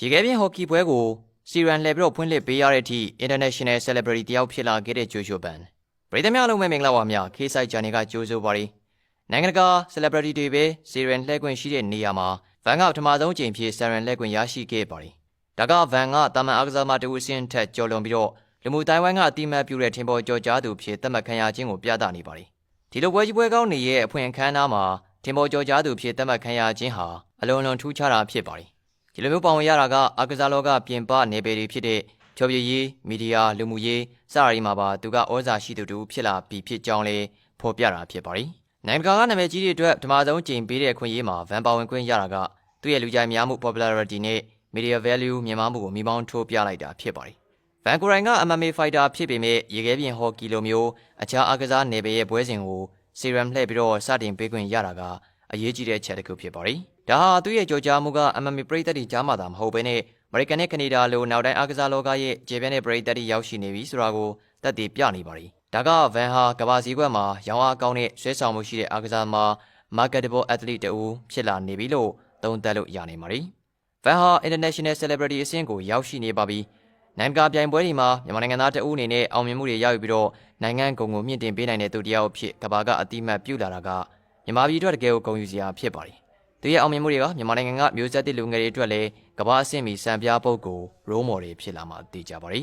ရေခဲပြင်းဟော်ကီပွဲကိုစီရန်လှည့်ပြီးတော့ဖွင့်လှစ်ပေးရတဲ့အထိ International Celebrity တယောက်ဖြစ်လာခဲ့တဲ့ဂျိုရှိုဘန်ပရိသတ်များလုံးပဲမင်္ဂလာပါများခေဆိုင်ဂျာနေကကြိုးဆိုပါရီနိုင်ငံတကာ Celebrity တွေပဲစီရန်လှည့်ခွင့်ရှိတဲ့နေရာမှာဗန်ကပထမဆုံးချိန်ဖြစ်စီရန်လှည့်ခွင့်ရရှိခဲ့ပါရီဒါကဗန်ကတာမန်အားကစားမတူအဆင့်ထက်ကျော်လွန်ပြီးတော့လူမှုတိုင်းဝိုင်းကအတိမတ်ပြုတဲ့ထင်ပေါ်ကျော်ကြားသူဖြစ်သတ်မှတ်ခံရခြင်းကိုပြသနေပါရီဒီလိုပွဲကြီးပွဲကောင်းနေရဲ့အဖွင့်အခမ်းအနားမှာထင်ပေါ်ကျော်ကြားသူဖြစ်သတ်မှတ်ခံရခြင်းဟာအလွန်လွန်ထူးခြားတာဖြစ်ပါရီဒီလိုမျိုးပါဝင်ရတာကအားကစားလောကပြင်ပနယ်ပယ်တွေဖြစ်တဲ့ဖြောပြရေးမီဒီယာလူမှုရေးစတာတွေမှာပါသူကဩဇာရှိသူတူဖြစ်လာပြီးဖြစ်ကြောင်းလေးဖော်ပြတာဖြစ်ပါရီနိုင်ငံကနာမည်ကြီးတွေအတွက်ပထမဆုံးချိန်ပေးတဲ့ခွင့်ရေးမှာဗန်ပါဝင်ခွင့်ရတာကသူ့ရဲ့လူကြိုက်များမှု popularity နဲ့ media value မြင့်မားမှုကိုမိမောင်းထိုးပြလိုက်တာဖြစ်ပါရီဗန်ကိုရိုင်က MMA fighter ဖြစ်ပေမဲ့ရေခဲပြင်ဟော်ကီလိုမျိုးအခြားအားကစားနယ်ပယ်ရဲ့ပွဲစဉ်ကိုစီရမ်လှည့်ပြီးတော့စတင်ပေးခွင့်ရတာကအရေးကြီးတဲ့ချက်တစ်ခုဖြစ်ပါရီဒါဟာသူ့ရဲ့ကြော်ကြားမှုက MMA ပရိသတ်တွေကြားမှာသာမဟုတ်ဘဲနဲ့အမေရိကန်နဲ့ကနေဒါလိုနောက်တိုင်းအားကစားလောကရဲ့ကျေပြန့်တဲ့ပရိသတ်တွေရောက်ရှိနေပြီဆိုတာကိုသက်သေပြနေပါရီဒါကဗန်ဟာကမ္ဘာစည်းကွက်မှာရောင်းအားကောင်းတဲ့ဆွဲဆောင်မှုရှိတဲ့အားကစားမှာ marketable athlete တူဖြစ်လာနေပြီလို့သုံးသပ်လို့ရနေပါရီဗန်ဟာ international celebrity အဆင့်ကိုရောက်ရှိနေပါပြီနိုင်ငံကပြိုင်ပွဲတွေမှာမြန်မာနိုင်ငံသားတဦးအနေနဲ့အောင်မြင်မှုတွေရယူပြီးတော့နိုင်ငံဂုဏ်ကိုမြင့်တင်ပေးနိုင်တဲ့သူတစ်ယောက်အဖြစ်ကမ္ဘာကအတိမတ်ပြုလာတာကမြန်မာပြည်အတွက်တကယ်ကိုဂုဏ်ယူစရာဖြစ်ပါရီသူရဲ့အောင်မြင်မှုတွေကမြန်မာနိုင်ငံကမျိုးဆက်သစ်လူငယ်တွေအတွက်လည်းကမ္ဘာအဆင့်မီစံပြပုဂ္ဂိုလ် role model ဖြစ်လာမှာသိကြပါရီ